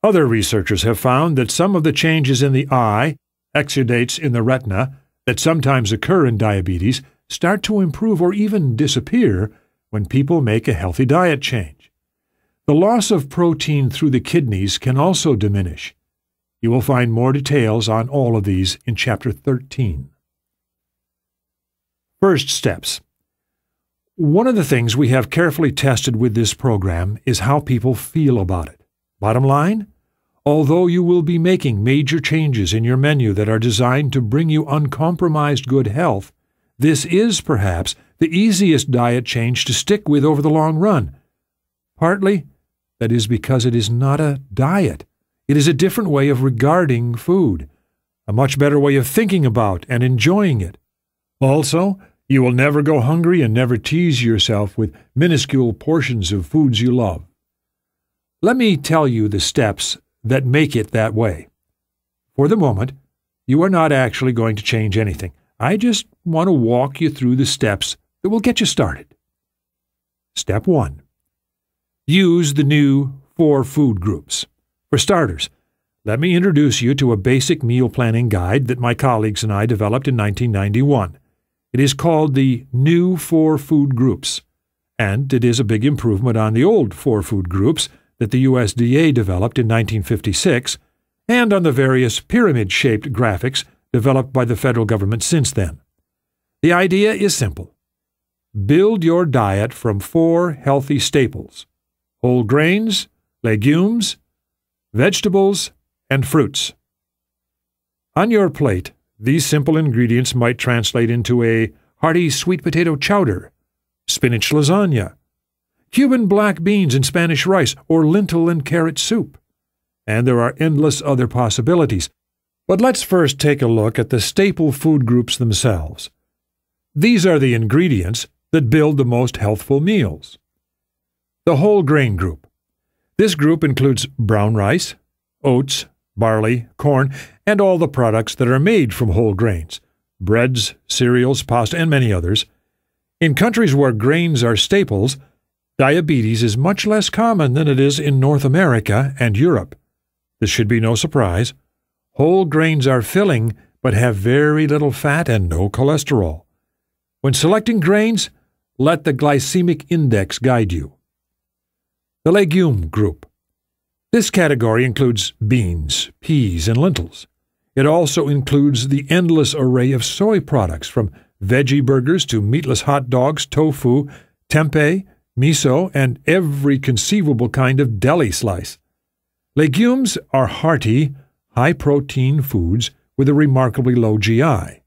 Other researchers have found that some of the changes in the eye, exudates in the retina, that sometimes occur in diabetes start to improve or even disappear when people make a healthy diet change. The loss of protein through the kidneys can also diminish. You will find more details on all of these in Chapter 13. First steps. One of the things we have carefully tested with this program is how people feel about it. Bottom line, although you will be making major changes in your menu that are designed to bring you uncompromised good health, this is perhaps the easiest diet change to stick with over the long run. Partly, that is because it is not a diet. It is a different way of regarding food, a much better way of thinking about and enjoying it. Also, you will never go hungry and never tease yourself with minuscule portions of foods you love. Let me tell you the steps that make it that way. For the moment, you are not actually going to change anything. I just want to walk you through the steps that will get you started. Step 1. Use the new 4 food groups. For starters, let me introduce you to a basic meal planning guide that my colleagues and I developed in 1991. It is called the New 4 Food Groups, and it is a big improvement on the old 4 food groups that the USDA developed in 1956 and on the various pyramid-shaped graphics developed by the federal government since then. The idea is simple. Build your diet from 4 healthy staples: whole grains, legumes, vegetables, and fruits. On your plate, these simple ingredients might translate into a hearty sweet potato chowder, spinach lasagna, Cuban black beans and Spanish rice, or lentil and carrot soup. And there are endless other possibilities. But let's first take a look at the staple food groups themselves. These are the ingredients that build the most healthful meals. The whole grain group. This group includes brown rice, oats, barley, corn, and all the products that are made from whole grains: breads, cereals, pasta, and many others. In countries where grains are staples, diabetes is much less common than it is in North America and Europe. This should be no surprise. Whole grains are filling, but have very little fat and no cholesterol. When selecting grains, let the glycemic index guide you. The legume group. This category includes beans, peas, and lentils. It also includes the endless array of soy products, from veggie burgers to meatless hot dogs, tofu, tempeh, miso, and every conceivable kind of deli slice. Legumes are hearty, high-protein foods with a remarkably low GI.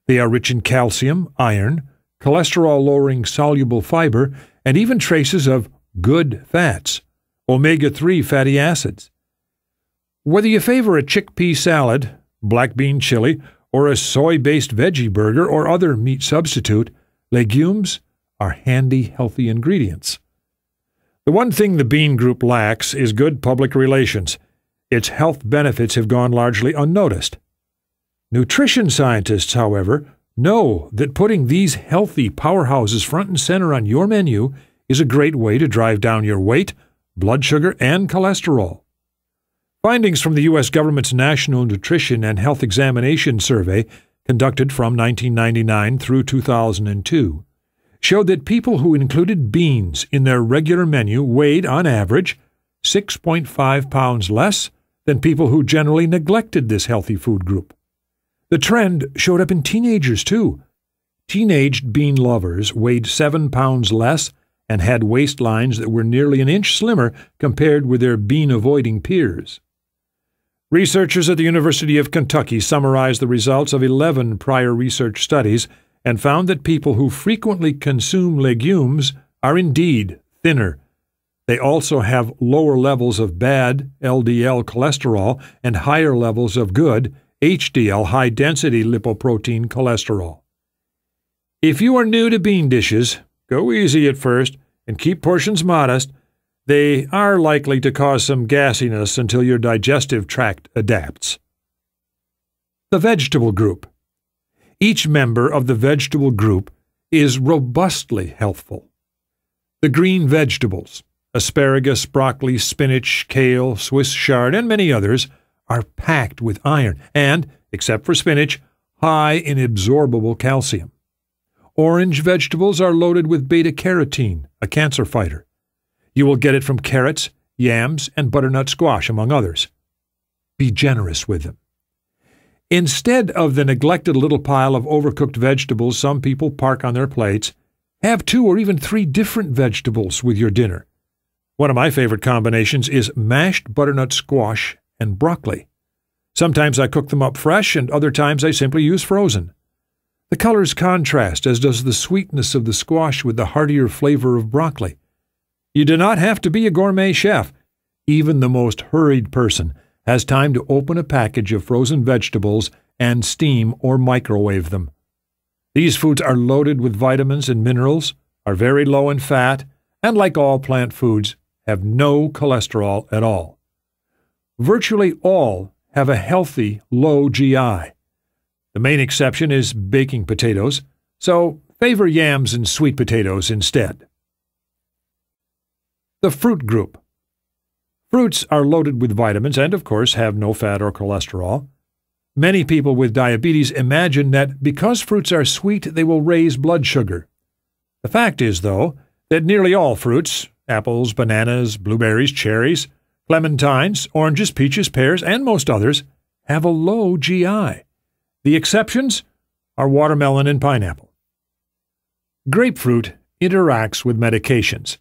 They are rich in calcium, iron, cholesterol-lowering soluble fiber, and even traces of good fats, omega-3 fatty acids. Whether you favor a chickpea salad, black bean chili, or a soy-based veggie burger or other meat substitute, legumes are handy, healthy ingredients. The one thing the bean group lacks is good public relations. Its health benefits have gone largely unnoticed. Nutrition scientists, however, know that putting these healthy powerhouses front and center on your menu is a great way to drive down your weight, blood sugar, and cholesterol. Findings from the U.S. government's National Nutrition and Health Examination Survey, conducted from 1999 through 2002, showed that people who included beans in their regular menu weighed, on average, 6.5 pounds less than people who generally neglected this healthy food group. The trend showed up in teenagers, too. Teenaged bean lovers weighed 7 pounds less and had waistlines that were nearly an inch slimmer compared with their bean-avoiding peers. Researchers at the University of Kentucky summarized the results of 11 prior research studies and found that people who frequently consume legumes are indeed thinner. They also have lower levels of bad LDL cholesterol and higher levels of good HDL, high-density lipoprotein cholesterol. If you are new to bean dishes, go easy at first and keep portions modest. They are likely to cause some gassiness until your digestive tract adapts. The vegetable group. Each member of the vegetable group is robustly healthful. The green vegetables, Asparagus, broccoli, spinach, kale, Swiss chard, and many others are packed with iron and, except for spinach, high in absorbable calcium. Orange vegetables are loaded with beta-carotene, a cancer fighter. You will get it from carrots, yams, and butternut squash, among others. Be generous with them. Instead of the neglected little pile of overcooked vegetables some people park on their plates, have 2 or even 3 different vegetables with your dinner. One of my favorite combinations is mashed butternut squash and broccoli. Sometimes I cook them up fresh, and other times I simply use frozen. The colors contrast, as does the sweetness of the squash with the heartier flavor of broccoli. You do not have to be a gourmet chef. Even the most hurried person has time to open a package of frozen vegetables and steam or microwave them. These foods are loaded with vitamins and minerals, are very low in fat, and like all plant foods, have no cholesterol at all. Virtually all have a healthy, low GI. The main exception is baking potatoes, so favor yams and sweet potatoes instead. The fruit group. Fruits are loaded with vitamins and, of course, have no fat or cholesterol. Many people with diabetes imagine that because fruits are sweet, they will raise blood sugar. The fact is, though, that nearly all fruits, apples, bananas, blueberries, cherries, clementines, oranges, peaches, pears, and most others, have a low GI. The exceptions are watermelon and pineapple. Grapefruit interacts with medications.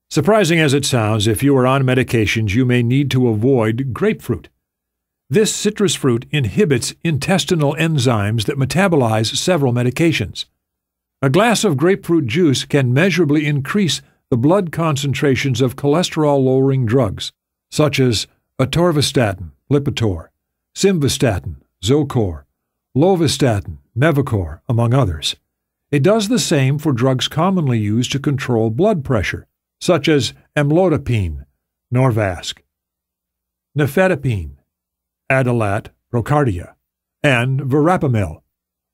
Surprising as it sounds, if you are on medications, you may need to avoid grapefruit. This citrus fruit inhibits intestinal enzymes that metabolize several medications. A glass of grapefruit juice can measurably increase the blood concentrations of cholesterol-lowering drugs, such as atorvastatin, Lipitor, simvastatin, Zocor, lovastatin, Mevacor, among others. It does the same for drugs commonly used to control blood pressure, such as amlodipine, Norvasc, nifedipine, Adalat, Procardia, and verapamil,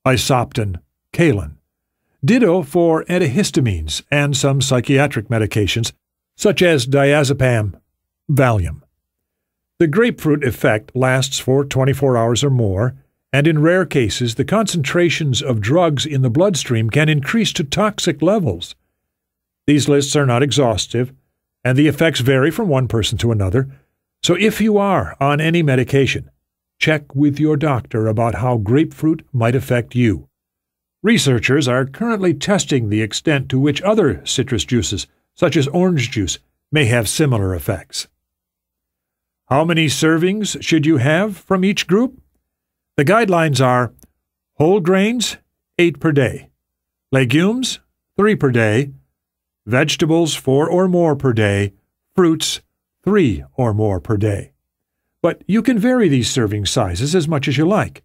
Isoptin, Kalen. Ditto for antihistamines and some psychiatric medications, such as diazepam, Valium. The grapefruit effect lasts for 24 hours or more, and in rare cases the concentrations of drugs in the bloodstream can increase to toxic levels. These lists are not exhaustive, and the effects vary from one person to another, so if you are on any medication, check with your doctor about how grapefruit might affect you. Researchers are currently testing the extent to which other citrus juices, such as orange juice, may have similar effects. How many servings should you have from each group? The guidelines are whole grains, 8 per day, legumes, 3 per day, vegetables, 4 or more per day, fruits, 3 or more per day. But you can vary these serving sizes as much as you like.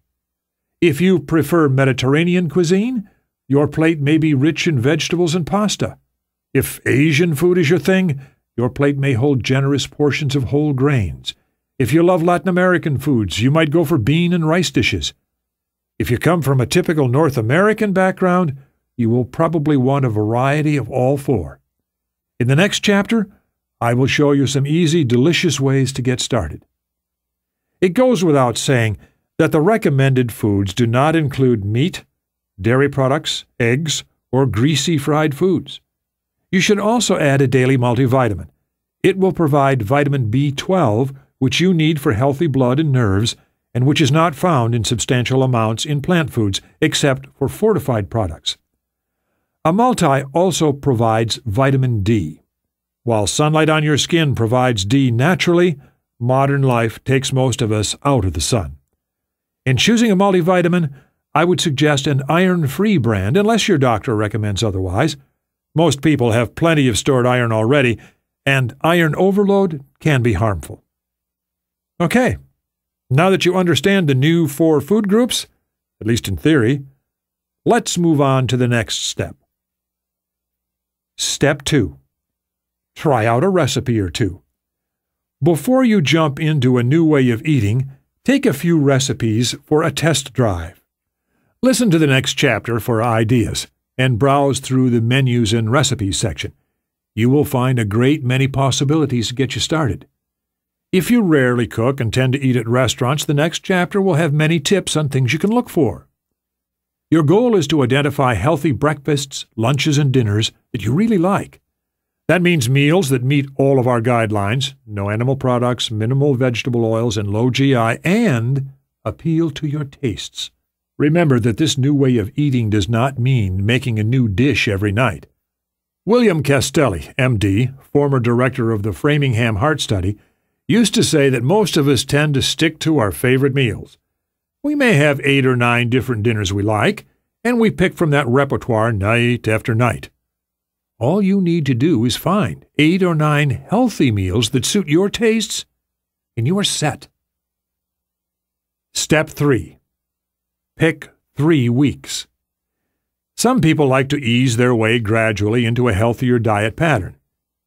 If you prefer Mediterranean cuisine, your plate may be rich in vegetables and pasta. If Asian food is your thing, your plate may hold generous portions of whole grains. If you love Latin American foods, you might go for bean and rice dishes. If you come from a typical North American background, you will probably want a variety of all 4. In the next chapter, I will show you some easy, delicious ways to get started. It goes without saying that the recommended foods do not include meat, dairy products, eggs, or greasy fried foods. You should also add a daily multivitamin. It will provide vitamin B12, which you need for healthy blood and nerves, and which is not found in substantial amounts in plant foods except for fortified products. A multi also provides vitamin D. While sunlight on your skin provides D naturally, modern life takes most of us out of the sun. In choosing a multivitamin, I would suggest an iron-free brand, unless your doctor recommends otherwise. Most people have plenty of stored iron already, and iron overload can be harmful. Okay, now that you understand the new 4 food groups, at least in theory, let's move on to the next step. Step 2. Try out a recipe or 2. Before you jump into a new way of eating, take a few recipes for a test drive. Listen to the next chapter for ideas, and browse through the menus and recipes section. you will find a great many possibilities to get you started. If you rarely cook and tend to eat at restaurants, the next chapter will have many tips on things you can look for. Your goal is to identify healthy breakfasts, lunches, and dinners that you really like. That means meals that meet all of our guidelines, no animal products, minimal vegetable oils, and low GI, and appeal to your tastes. Remember that this new way of eating does not mean making a new dish every night. William Castelli, M.D., former director of the Framingham Heart Study, used to say that most of us tend to stick to our favorite meals. We may have 8 or 9 different dinners we like, and we pick from that repertoire night after night. All you need to do is find 8 or 9 healthy meals that suit your tastes, and you are set. Step 3. Pick 3 weeks. Some people like to ease their way gradually into a healthier diet pattern.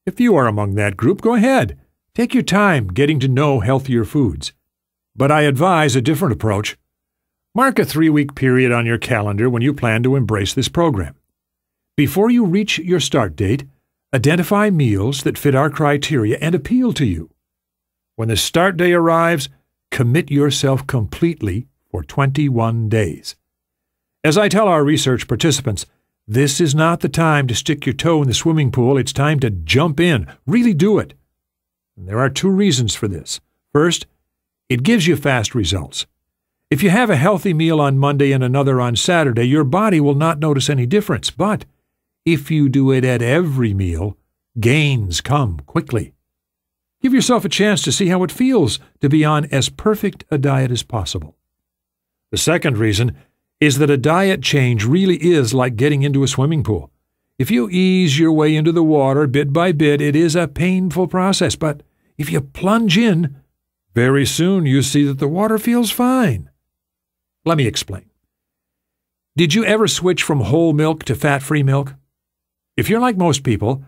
If you are among that group, go ahead. Take your time getting to know healthier foods. But I advise a different approach. Mark a 3-week period on your calendar when you plan to embrace this program. Before you reach your start date, identify meals that fit our criteria and appeal to you. When the start day arrives, commit yourself completely for 21 days. As I tell our research participants, this is not the time to stick your toe in the swimming pool. It's time to jump in. Really do it. And there are 2 reasons for this. First, it gives you fast results. If you have a healthy meal on Monday and another on Saturday, your body will not notice any difference. But if you do it at every meal, gains come quickly. Give yourself a chance to see how it feels to be on as perfect a diet as possible. The second reason is that a diet change really is like getting into a swimming pool. If you ease your way into the water bit by bit, it is a painful process. But if you plunge in, very soon you see that the water feels fine. Let me explain. Did you ever switch from whole milk to fat-free milk? If you're like most people,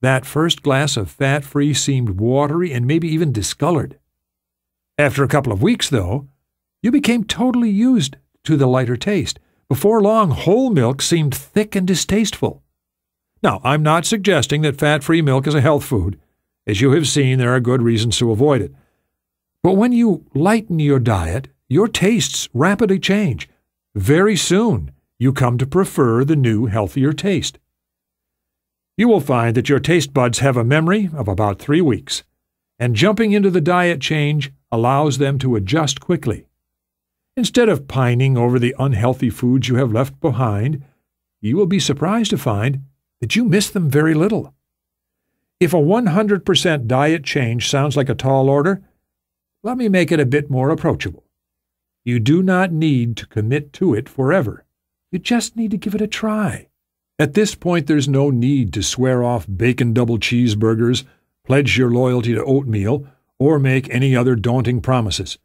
that first glass of fat-free seemed watery and maybe even discolored. After a couple of weeks, though, you became totally used to the lighter taste. Before long, whole milk seemed thick and distasteful. Now, I'm not suggesting that fat-free milk is a health food. As you have seen, there are good reasons to avoid it. But when you lighten your diet, your tastes rapidly change. Very soon, you come to prefer the new, healthier taste. You will find that your taste buds have a memory of about 3 weeks, and jumping into the diet change allows them to adjust quickly. Instead of pining over the unhealthy foods you have left behind, you will be surprised to find that you miss them very little. If a 100% diet change sounds like a tall order, let me make it a bit more approachable. You do not need to commit to it forever. You just need to give it a try. At this point, there's no need to swear off bacon double cheeseburgers, pledge your loyalty to oatmeal, or make any other daunting promises.